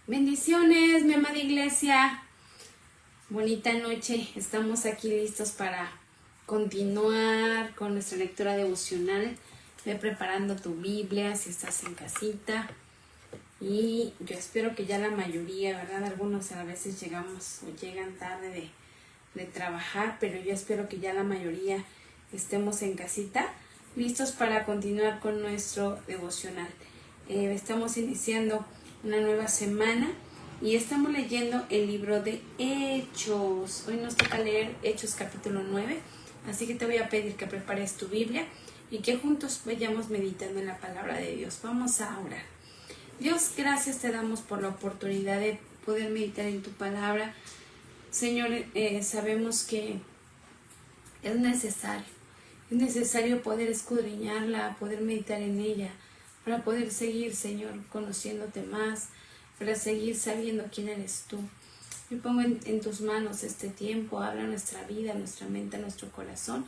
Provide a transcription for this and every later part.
Bendiciones, mi amada iglesia. Bonita noche. Estamos aquí listos para continuar con nuestra lectura devocional. Ve preparando tu Biblia si estás en casita. Y yo espero que ya la mayoría, ¿verdad? Algunos a veces llegamos o llegan tarde de trabajar, pero yo espero que ya la mayoría estemos en casita, listos para continuar con nuestro devocional. Estamos iniciando una nueva semana y estamos leyendo el libro de Hechos. Hoy nos toca leer Hechos capítulo 9, así que te voy a pedir que prepares tu Biblia y que juntos vayamos meditando en la palabra de Dios. Vamos a orar. Dios, gracias te damos por la oportunidad de poder meditar en tu palabra. Señor, sabemos que es necesario poder escudriñarla, poder meditar en ella, para poder seguir, Señor, conociéndote más, para seguir sabiendo quién eres tú. Yo pongo en tus manos este tiempo, habla nuestra vida, nuestra mente, nuestro corazón,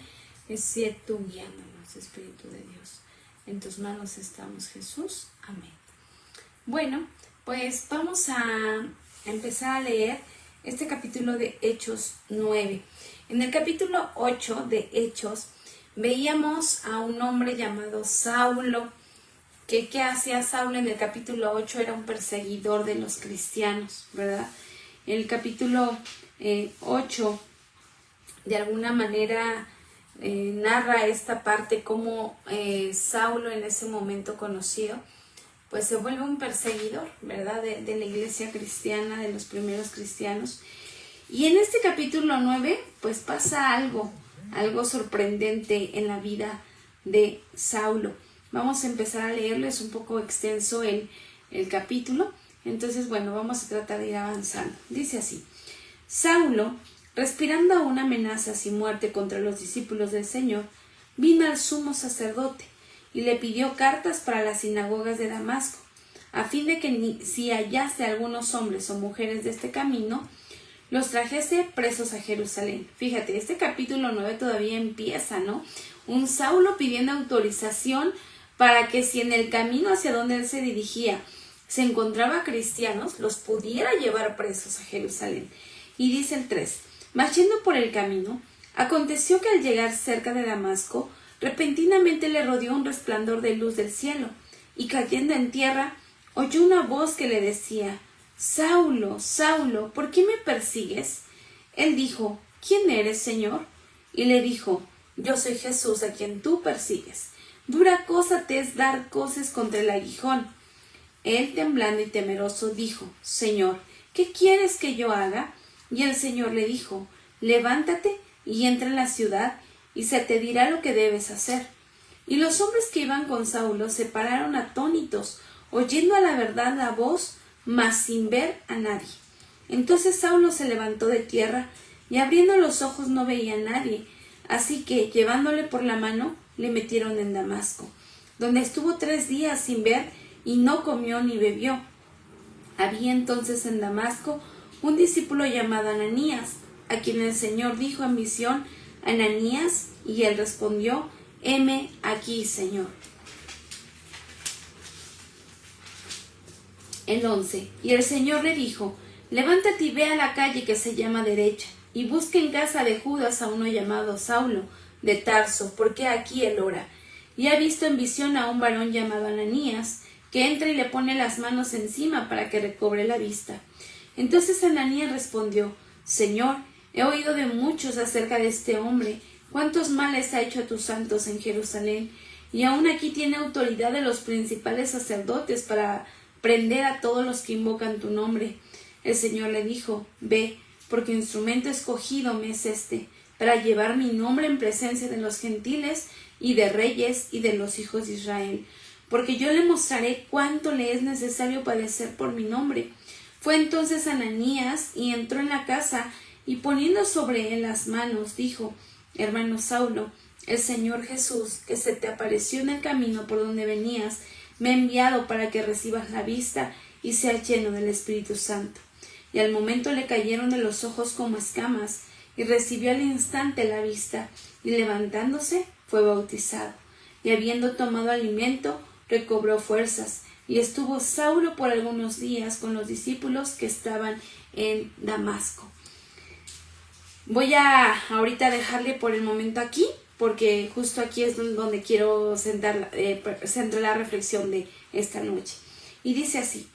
sé tú guiándonos, Espíritu de Dios. En tus manos estamos, Jesús. Amén. Bueno, pues vamos a empezar a leer este capítulo de Hechos 9. En el capítulo 8 de Hechos veíamos a un hombre llamado Saulo. ¿Qué hacía Saulo en el capítulo 8? Era un perseguidor de los cristianos, ¿verdad? En el capítulo 8 de alguna manera narra esta parte como Saulo en ese momento conocido pues se vuelve un perseguidor, ¿verdad? De la iglesia cristiana, de los primeros cristianos. Y en este capítulo 9 pues pasa algo sorprendente en la vida de Saulo. Vamos a empezar a leerlo, es un poco extenso el capítulo, entonces bueno, vamos a tratar de ir avanzando. Dice así: Saulo, respirando aún amenazas y muerte contra los discípulos del Señor, vino al sumo sacerdote y le pidió cartas para las sinagogas de Damasco, a fin de que si hallase algunos hombres o mujeres de este camino, los trajese presos a Jerusalén. Fíjate, este capítulo 9 todavía empieza, ¿no? Un Saulo pidiendo autorización para que si en el camino hacia donde él se dirigía se encontraba cristianos, los pudiera llevar presos a Jerusalén. Y dice el 3, mas yendo por el camino, aconteció que al llegar cerca de Damasco, repentinamente le rodeó un resplandor de luz del cielo, y cayendo en tierra, oyó una voz que le decía: Saulo, Saulo, ¿por qué me persigues? Él dijo: ¿Quién eres, Señor? Y le dijo: Yo soy Jesús a quien tú persigues. Dura cosa te es dar coces contra el aguijón. Él, temblando y temeroso, dijo: Señor, ¿qué quieres que yo haga? Y el Señor le dijo: Levántate y entra en la ciudad, y se te dirá lo que debes hacer. Y los hombres que iban con Saulo se pararon atónitos, oyendo a la verdad la voz, mas sin ver a nadie. Entonces Saulo se levantó de tierra, y abriendo los ojos no veía a nadie, así que, llevándole por la mano, le metieron en Damasco, donde estuvo 3 días sin ver, y no comió ni bebió. Había entonces en Damasco un discípulo llamado Ananías, a quien el Señor dijo en visión: Ananías, y él respondió: heme aquí, Señor. El 11. Y el Señor le dijo: Levántate y ve a la calle que se llama Derecha, y busca en casa de Judas a uno llamado Saulo, de Tarso, porque aquí él ora. Y ha visto en visión a un varón llamado Ananías, que entra y le pone las manos encima para que recobre la vista. Entonces Ananías respondió: Señor, he oído de muchos acerca de este hombre, cuántos males ha hecho a tus santos en Jerusalén, y aún aquí tiene autoridad de los principales sacerdotes para prender a todos los que invocan tu nombre. El Señor le dijo: Ve, porque instrumento escogido me es este, para llevar mi nombre en presencia de los gentiles y de reyes y de los hijos de Israel, porque yo le mostraré cuánto le es necesario padecer por mi nombre. Fue entonces Ananías y entró en la casa, y poniendo sobre él las manos, dijo: Hermano Saulo, el Señor Jesús, que se te apareció en el camino por donde venías, me ha enviado para que recibas la vista y seas lleno del Espíritu Santo. Y al momento le cayeron de los ojos como escamas, y recibió al instante la vista, y levantándose fue bautizado. Y habiendo tomado alimento, recobró fuerzas, y estuvo Saulo por algunos días con los discípulos que estaban en Damasco. Voy a ahorita dejarle por el momento aquí, porque justo aquí es donde quiero centrar la reflexión de esta noche. Y dice así,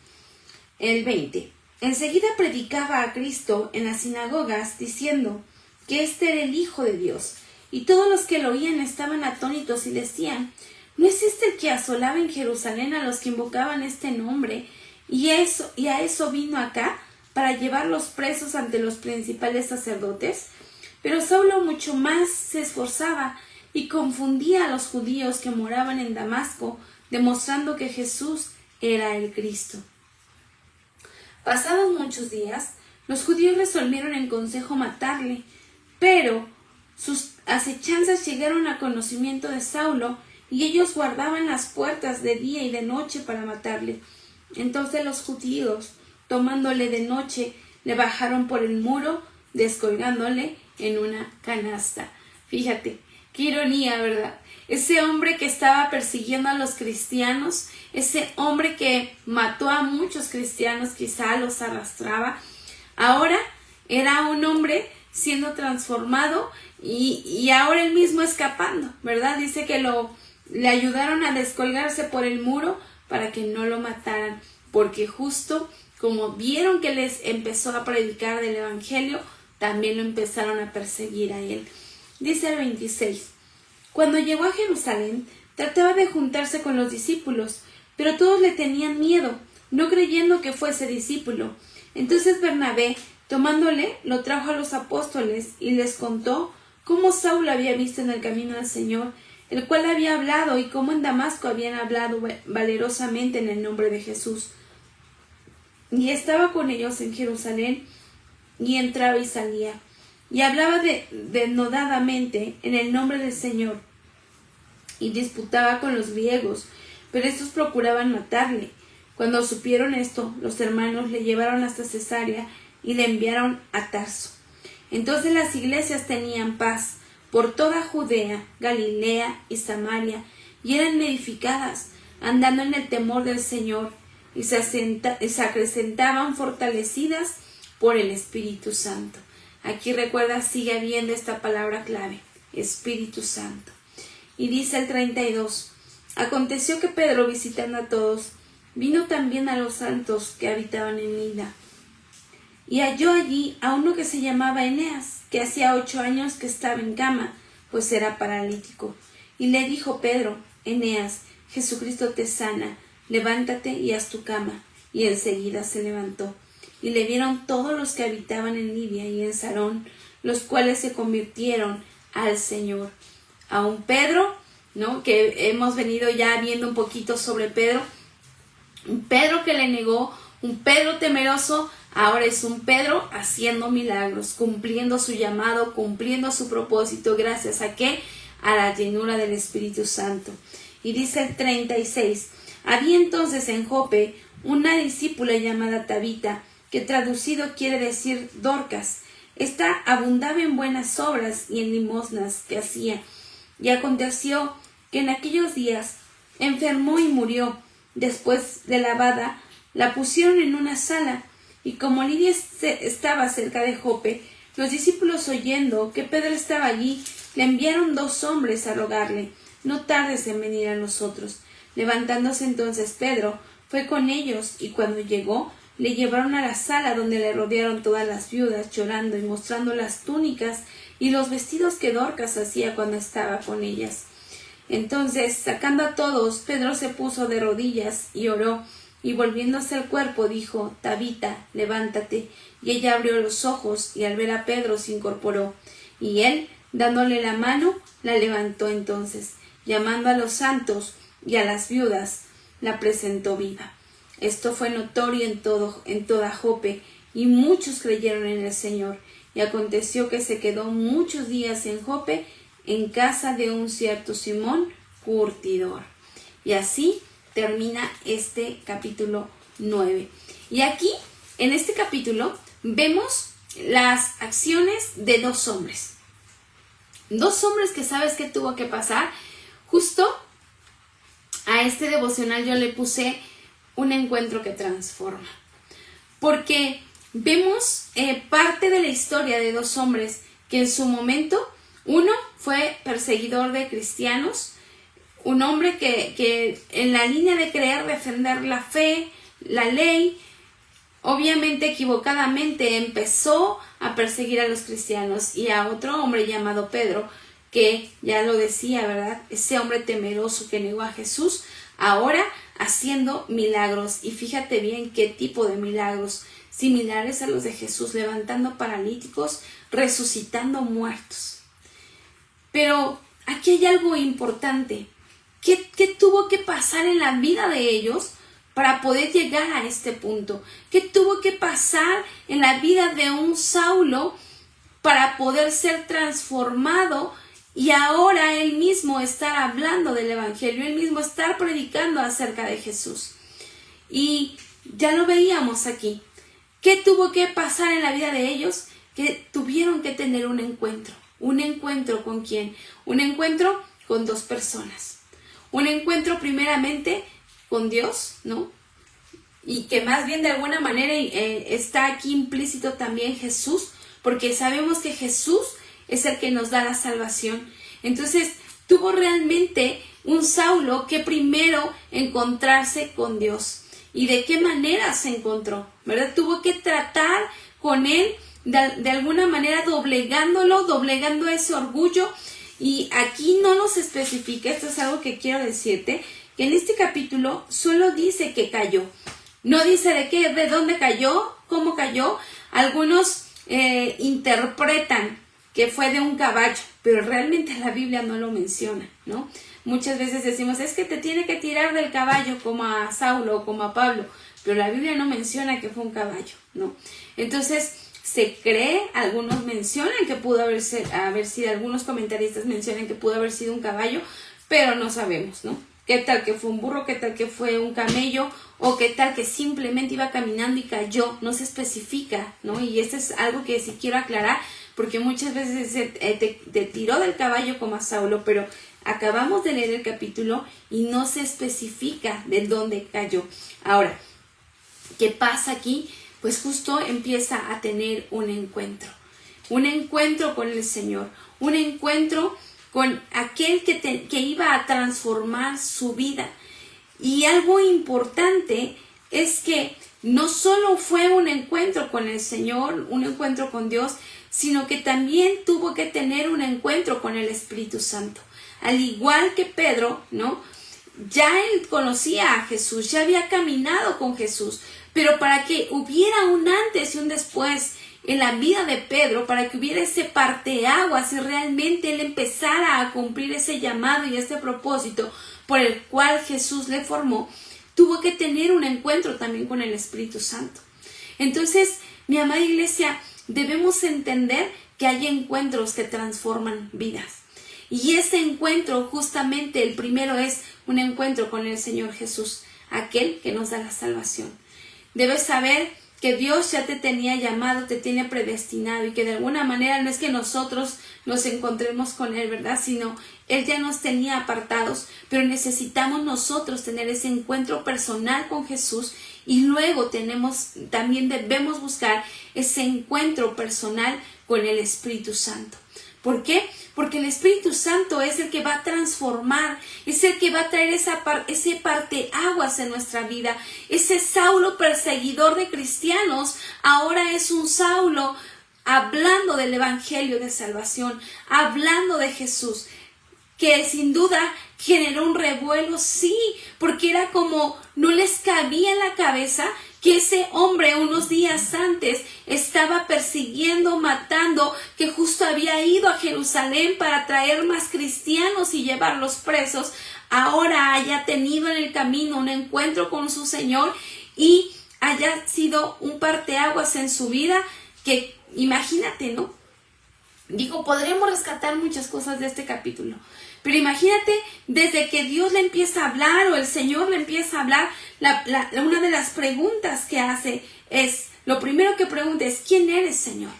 el 20. Enseguida predicaba a Cristo en las sinagogas, diciendo que este era el Hijo de Dios. Y todos los que lo oían estaban atónitos y decían, ¿no es este el que asolaba en Jerusalén a los que invocaban este nombre? Y a eso vino acá, para llevarlos presos ante los principales sacerdotes. Pero Saulo mucho más se esforzaba y confundía a los judíos que moraban en Damasco, demostrando que Jesús era el Cristo. Pasados muchos días, los judíos resolvieron en consejo matarle, pero sus acechanzas llegaron a conocimiento de Saulo, y ellos guardaban las puertas de día y de noche para matarle. Entonces los judíos, tomándole de noche, le bajaron por el muro, descolgándole en una canasta. Fíjate, qué ironía, ¿verdad? Ese hombre que estaba persiguiendo a los cristianos, ese hombre que mató a muchos cristianos, quizá los arrastraba, ahora era un hombre siendo transformado y ahora él mismo escapando, ¿verdad? Dice que le ayudaron a descolgarse por el muro para que no lo mataran, porque justo como vieron que les empezó a predicar del evangelio, también lo empezaron a perseguir a él. Dice el 26. Cuando llegó a Jerusalén, trataba de juntarse con los discípulos, pero todos le tenían miedo, no creyendo que fuese discípulo. Entonces Bernabé, tomándole, lo trajo a los apóstoles y les contó cómo Saulo había visto en el camino al Señor, el cual había hablado, y cómo en Damasco habían hablado valerosamente en el nombre de Jesús. Y estaba con ellos en Jerusalén, y entraba y salía, y hablaba denodadamente en el nombre del Señor, y disputaba con los griegos, pero estos procuraban matarle. Cuando supieron esto, los hermanos le llevaron hasta Cesarea y le enviaron a Tarso. Entonces las iglesias tenían paz por toda Judea, Galilea y Samaria, y eran edificadas, andando en el temor del Señor, y se acrecentaban fortalecidas por el Espíritu Santo. Aquí recuerda, sigue habiendo esta palabra clave, Espíritu Santo. Y dice el 32, aconteció que Pedro, visitando a todos, vino también a los santos que habitaban en Lida, y halló allí a uno que se llamaba Eneas, que hacía 8 años que estaba en cama, pues era paralítico. Y le dijo Pedro, Eneas, Jesucristo te sana, levántate y haz tu cama. Y enseguida se levantó. Y le vieron todos los que habitaban en Libia y en Sarón, los cuales se convirtieron al Señor. A un Pedro, ¿no?, que hemos venido ya viendo un poquito sobre Pedro, un Pedro que le negó, un Pedro temeroso, ahora es un Pedro haciendo milagros, cumpliendo su llamado, cumpliendo su propósito. ¿Gracias a qué? A la llenura del Espíritu Santo. Y dice el 36, había entonces en Jope una discípula llamada Tabita, que traducido quiere decir Dorcas. Esta abundaba en buenas obras y en limosnas que hacía. Y aconteció que en aquellos días enfermó y murió. Después de lavada, la pusieron en una sala, y como Lidia estaba cerca de Jope, los discípulos, oyendo que Pedro estaba allí, le enviaron 2 hombres a rogarle, no tardes en venir a nosotros. Levantándose entonces Pedro, fue con ellos, y cuando llegó, le llevaron a la sala donde le rodearon todas las viudas, llorando y mostrando las túnicas y los vestidos que Dorcas hacía cuando estaba con ellas. Entonces, sacando a todos, Pedro se puso de rodillas y oró, y volviéndose al cuerpo dijo, Tabita, levántate. Y ella abrió los ojos, y al ver a Pedro se incorporó. Y él, dándole la mano, la levantó entonces. Llamando a los santos y a las viudas, la presentó viva. Esto fue notorio en toda Jope, y muchos creyeron en el Señor. Y aconteció que se quedó muchos días en Jope, en casa de un cierto Simón, curtidor. Y así termina este capítulo 9. Y aquí, en este capítulo, vemos las acciones de 2 hombres. 2 hombres que sabes que tuvo que pasar. Justo a este devocional yo le puse un encuentro que transforma. Porque vemos parte de la historia de dos hombres que en su momento, uno fue perseguidor de cristianos, un hombre que en la línea de querer defender la fe, la ley, obviamente equivocadamente empezó a perseguir a los cristianos, y a otro hombre llamado Pedro, que ya lo decía, ¿verdad? Ese hombre temeroso que negó a Jesús, ahora haciendo milagros. Y fíjate bien qué tipo de milagros, similares a los de Jesús, levantando paralíticos, resucitando muertos. Pero aquí hay algo importante. ¿Qué tuvo que pasar en la vida de ellos para poder llegar a este punto? ¿Qué tuvo que pasar en la vida de un Saulo para poder ser transformado y ahora él mismo estar hablando del evangelio, él mismo estar predicando acerca de Jesús? Y ya lo veíamos aquí. ¿Qué tuvo que pasar en la vida de ellos? Que tuvieron que tener un encuentro. ¿Un encuentro con quién? Un encuentro con dos personas. Un encuentro primeramente con Dios, ¿no? Y que más bien de alguna manera está aquí implícito también Jesús, porque sabemos que Jesús es el que nos da la salvación. Entonces tuvo realmente un Saulo que primero encontrarse con Dios. ¿Y de qué manera se encontró? ¿Verdad? Tuvo que tratar con él de alguna manera doblegando ese orgullo. Y aquí no nos especifica, esto es algo que quiero decirte, que en este capítulo solo dice que cayó. No dice de dónde cayó, cómo cayó. Algunos interpretan que fue de un caballo, pero realmente la Biblia no lo menciona, ¿no? Muchas veces decimos, es que te tiene que tirar del caballo como a Saulo o como a Pablo, pero la Biblia no menciona que fue un caballo, ¿no? Entonces, se cree, algunos mencionan que pudo haber sido, algunos comentaristas mencionan que pudo haber sido un caballo, pero no sabemos, ¿no? ¿Qué tal que fue un burro? ¿Qué tal que fue un camello? ¿O qué tal que simplemente iba caminando y cayó? No se especifica, ¿no? Y esto es algo que sí quiero aclarar, porque muchas veces te tiró del caballo como a Saulo, pero acabamos de leer el capítulo y no se especifica de dónde cayó. Ahora, ¿qué pasa aquí? Pues justo empieza a tener un encuentro con el Señor, un encuentro con aquel que iba a transformar su vida. Y algo importante es que no solo fue un encuentro con el Señor, un encuentro con Dios, sino que también tuvo que tener un encuentro con el Espíritu Santo. Al igual que Pedro, ¿no? Ya él conocía a Jesús, ya había caminado con Jesús, pero para que hubiera un antes y un después en la vida de Pedro, para que hubiera ese parteaguas y realmente él empezara a cumplir ese llamado y ese propósito por el cual Jesús le formó, tuvo que tener un encuentro también con el Espíritu Santo. Entonces, mi amada iglesia, debemos entender que hay encuentros que transforman vidas. Y ese encuentro, justamente el primero, es un encuentro con el Señor Jesús, aquel que nos da la salvación. Debes saber que Dios ya te tenía llamado, te tiene predestinado, y que de alguna manera no es que nosotros nos encontremos con Él, ¿verdad? Sino Él ya nos tenía apartados, pero necesitamos nosotros tener ese encuentro personal con Jesús, y luego también debemos buscar ese encuentro personal con el Espíritu Santo. ¿Por qué? Porque el Espíritu Santo es el que va a transformar, es el que va a traer ese parteaguas en nuestra vida. Ese Saulo perseguidor de cristianos ahora es un Saulo hablando del Evangelio de salvación, hablando de Jesús, que sin duda generó un revuelo, sí, porque era como no les cabía en la cabeza que ese hombre unos días antes estaba persiguiendo, matando, que justo había ido a Jerusalén para traer más cristianos y llevarlos presos, ahora haya tenido en el camino un encuentro con su Señor y haya sido un parteaguas en su vida, que imagínate, ¿no? Digo, podremos rescatar muchas cosas de este capítulo, pero imagínate, desde que Dios le empieza a hablar o el Señor le empieza a hablar, una de las preguntas que hace es, lo primero que pregunta es, ¿quién eres, Señor?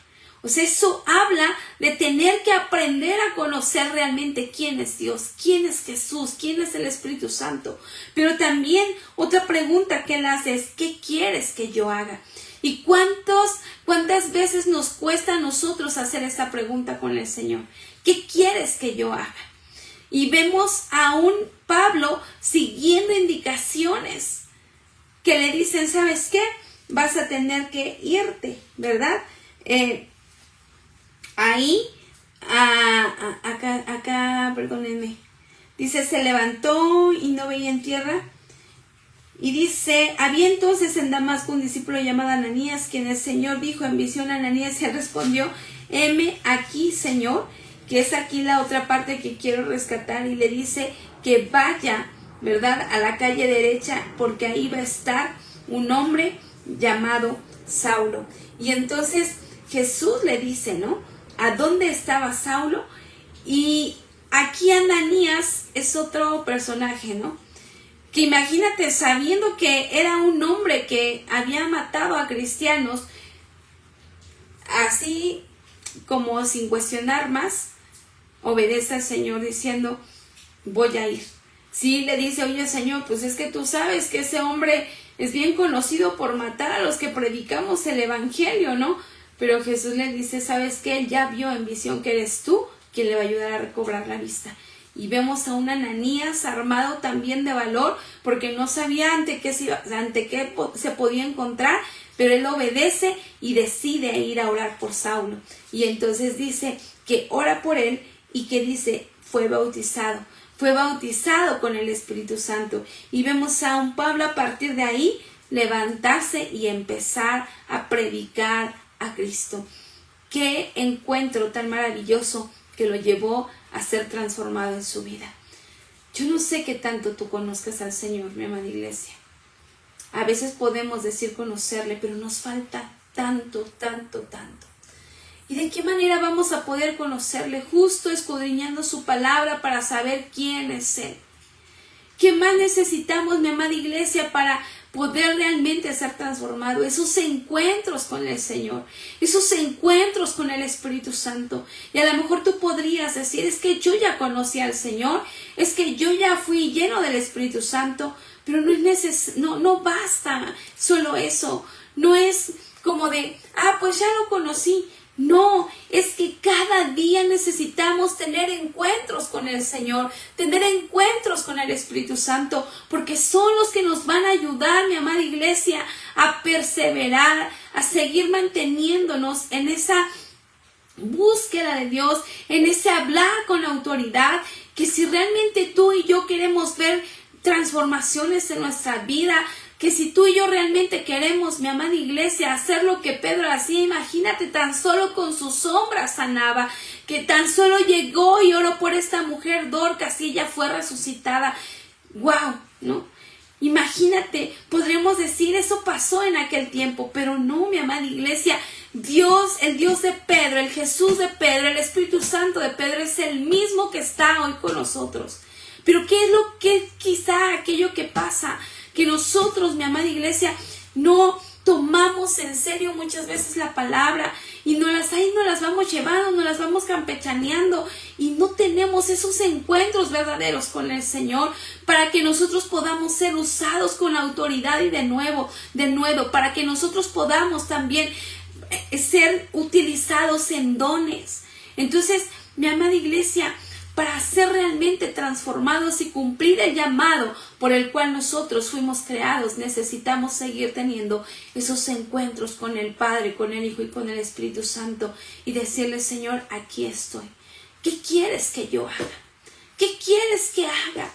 O sea, eso habla de tener que aprender a conocer realmente quién es Dios, quién es Jesús, quién es el Espíritu Santo. Pero también otra pregunta que él hace es, ¿qué quieres que yo haga? ¿Y cuántas veces nos cuesta a nosotros hacer esta pregunta con el Señor? ¿Qué quieres que yo haga? Y vemos a un Pablo siguiendo indicaciones que le dicen, ¿sabes qué? Vas a tener que irte, ¿verdad? Perdónenme. Dice, se levantó y no veía en tierra. Y dice, había entonces en Damasco un discípulo llamado Ananías, quien el Señor dijo en visión a Ananías, y él respondió, heme aquí, Señor, que es aquí la otra parte que quiero rescatar, y le dice que vaya, ¿verdad?, a la calle derecha, porque ahí va a estar un hombre llamado Saulo. Y entonces Jesús le dice, ¿no?, ¿a dónde estaba Saulo? Y aquí Ananías es otro personaje, ¿no?, que imagínate, sabiendo que era un hombre que había matado a cristianos, así como sin cuestionar más, obedece al Señor diciendo, voy a ir. Sí, le dice, oye Señor, pues es que tú sabes que ese hombre es bien conocido por matar a los que predicamos el evangelio, ¿no? Pero Jesús le dice, ¿sabes qué? Él ya vio en visión que eres tú quien le va a ayudar a recobrar la vista. Y vemos a un Ananías armado también de valor, porque no sabía ante qué se podía encontrar, pero él obedece y decide ir a orar por Saulo. Y entonces dice que ora por él y que dice, fue bautizado con el Espíritu Santo. Y vemos a un Pablo a partir de ahí levantarse y empezar a predicar a Cristo. Qué encuentro tan maravilloso que lo llevó a ser transformado en su vida. Yo no sé qué tanto tú conozcas al Señor, mi amada iglesia. A veces podemos decir conocerle, pero nos falta tanto. ¿Y de qué manera vamos a poder conocerle? Justo escudriñando su palabra para saber quién es Él. ¿Qué más necesitamos, mi amada iglesia, para poder realmente ser transformado? Esos encuentros con el Señor, esos encuentros con el Espíritu Santo. Y a lo mejor tú podrías decir, es que yo ya conocí al Señor, es que yo ya fui lleno del Espíritu Santo, pero no basta solo eso. No es como de, pues ya lo conocí. No, es que cada día necesitamos tener encuentros con el Señor, tener encuentros con el Espíritu Santo, porque son los que nos van a ayudar, mi amada iglesia, a perseverar, a seguir manteniéndonos en esa búsqueda de Dios, en ese hablar con autoridad, que si realmente tú y yo queremos ver transformaciones en nuestra vida, que si tú y yo realmente queremos, mi amada iglesia, hacer lo que Pedro hacía, imagínate, tan solo con su sombra sanaba, que tan solo llegó y oró por esta mujer Dorcas y ella fue resucitada. ¡Wow! ¿No? Imagínate, podríamos decir, eso pasó en aquel tiempo, pero no, mi amada iglesia, Dios, el Dios de Pedro, el Jesús de Pedro, el Espíritu Santo de Pedro es el mismo que está hoy con nosotros. Pero ¿qué es lo que quizá aquello que pasa? Que nosotros, mi amada iglesia, no tomamos en serio muchas veces la palabra y nos las vamos llevando, nos las vamos campechaneando y no tenemos esos encuentros verdaderos con el Señor para que nosotros podamos ser usados con autoridad y de nuevo, para que nosotros podamos también ser utilizados en dones. Entonces, mi amada iglesia, para ser realmente transformados y cumplir el llamado por el cual nosotros fuimos creados, necesitamos seguir teniendo esos encuentros con el Padre, con el Hijo y con el Espíritu Santo y decirle, Señor, aquí estoy. ¿Qué quieres que yo haga? ¿Qué quieres que haga?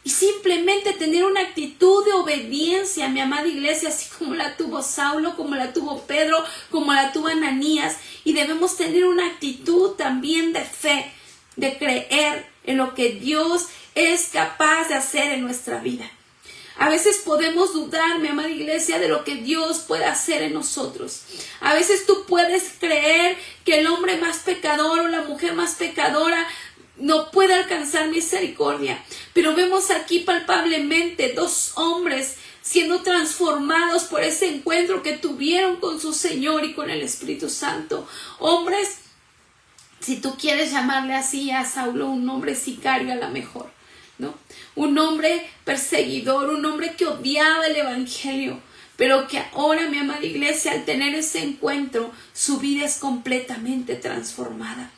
Y simplemente tener una actitud de obediencia, mi amada iglesia, así como la tuvo Saulo, como la tuvo Pedro, como la tuvo Ananías. Y debemos tener una actitud también de fe, de creer en lo que Dios es capaz de hacer en nuestra vida. A veces podemos dudar, mi amada iglesia, de lo que Dios puede hacer en nosotros. A veces tú puedes creer que el hombre más pecador o la mujer más pecadora no puede alcanzar misericordia. Pero vemos aquí palpablemente dos hombres siendo transformados por ese encuentro que tuvieron con su Señor y con el Espíritu Santo. Hombres, si tú quieres llamarle así a Saulo, un hombre sicario a lo mejor, ¿no? Un hombre perseguidor, un hombre que odiaba el evangelio, pero que ahora, mi amada iglesia, al tener ese encuentro, su vida es completamente transformada.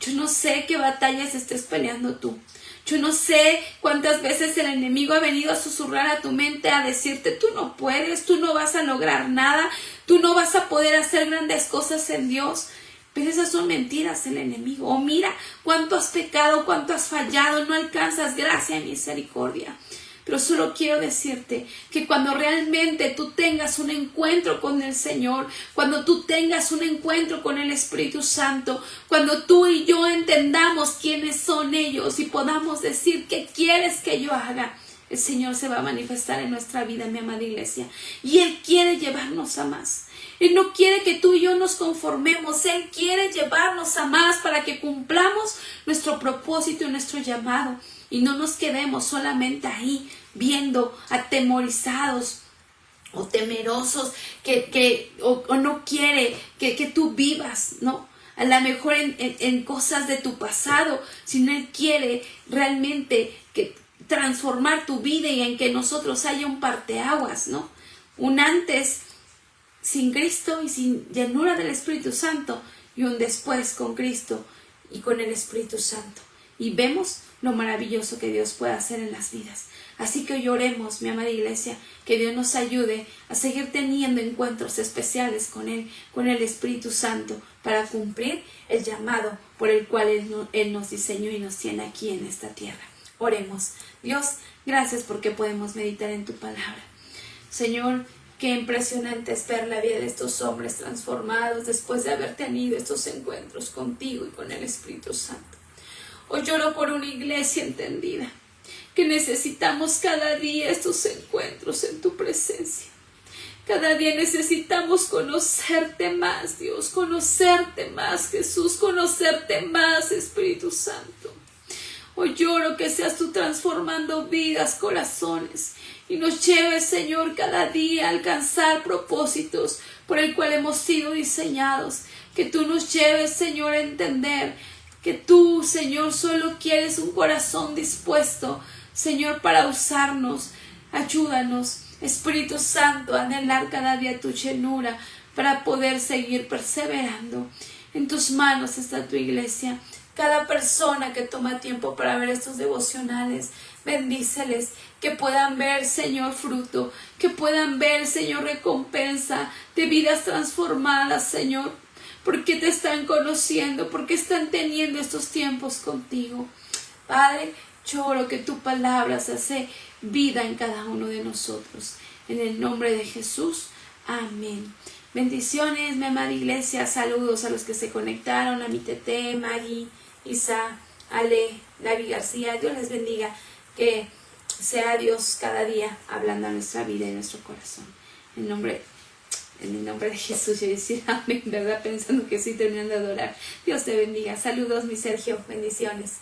Yo no sé qué batallas estés peleando tú. Yo no sé cuántas veces el enemigo ha venido a susurrar a tu mente, a decirte, tú no puedes, tú no vas a lograr nada, tú no vas a poder hacer grandes cosas en Dios. Pero esas son mentiras del enemigo. O mira cuánto has pecado, cuánto has fallado, no alcanzas gracia y misericordia. Pero solo quiero decirte que cuando realmente tú tengas un encuentro con el Señor, cuando tú tengas un encuentro con el Espíritu Santo, cuando tú y yo entendamos quiénes son ellos y podamos decir qué quieres que yo haga, el Señor se va a manifestar en nuestra vida, mi amada iglesia. Y Él quiere llevarnos a más. Él no quiere que tú y yo nos conformemos. Él quiere llevarnos a más para que cumplamos nuestro propósito y nuestro llamado. Y no nos quedemos solamente viendo atemorizados o temerosos o no quiere que tú vivas, ¿no? A lo mejor en cosas de tu pasado, sino Él quiere realmente transformar tu vida y en que nosotros haya un parteaguas, ¿no? Un antes sin Cristo y sin llenura del Espíritu Santo y un después con Cristo y con el Espíritu Santo. Y vemos lo maravilloso que Dios puede hacer en las vidas. Así que hoy oremos, mi amada iglesia, que Dios nos ayude a seguir teniendo encuentros especiales con Él, con el Espíritu Santo, para cumplir el llamado por el cual Él nos diseñó y nos tiene aquí en esta tierra. Oremos. Dios, gracias porque podemos meditar en tu palabra. Señor, qué impresionante es ver la vida de estos hombres transformados después de haber tenido estos encuentros contigo y con el Espíritu Santo. Hoy lloro por una iglesia entendida, que necesitamos cada día estos encuentros en tu presencia. Cada día necesitamos conocerte más, Dios, conocerte más, Jesús, conocerte más, Espíritu Santo. Hoy lloro que seas tú transformando vidas, corazones, y nos lleves, Señor, cada día a alcanzar propósitos por el cual hemos sido diseñados. Que tú nos lleves, Señor, a entender que tú, Señor, solo quieres un corazón dispuesto, Señor, para usarnos. Ayúdanos, Espíritu Santo, a anhelar cada día tu llenura para poder seguir perseverando. En tus manos está tu iglesia. Cada persona que toma tiempo para ver estos devocionales, bendíceles, que puedan ver, Señor, fruto, que puedan ver, Señor, recompensa de vidas transformadas, Señor, porque te están conociendo, porque están teniendo estos tiempos contigo. Padre, lloro que tu palabra se hace vida en cada uno de nosotros. En el nombre de Jesús, amén. Bendiciones, mi amada iglesia. Saludos a los que se conectaron, a mi Tete, Maggie, Isa, Ale, Gaby García. Dios les bendiga. Que sea Dios cada día hablando a nuestra vida y a nuestro corazón. En el nombre de Jesús, yo decir amén, ¿verdad? Pensando que estoy terminando de adorar. Dios te bendiga. Saludos, mi Sergio. Bendiciones.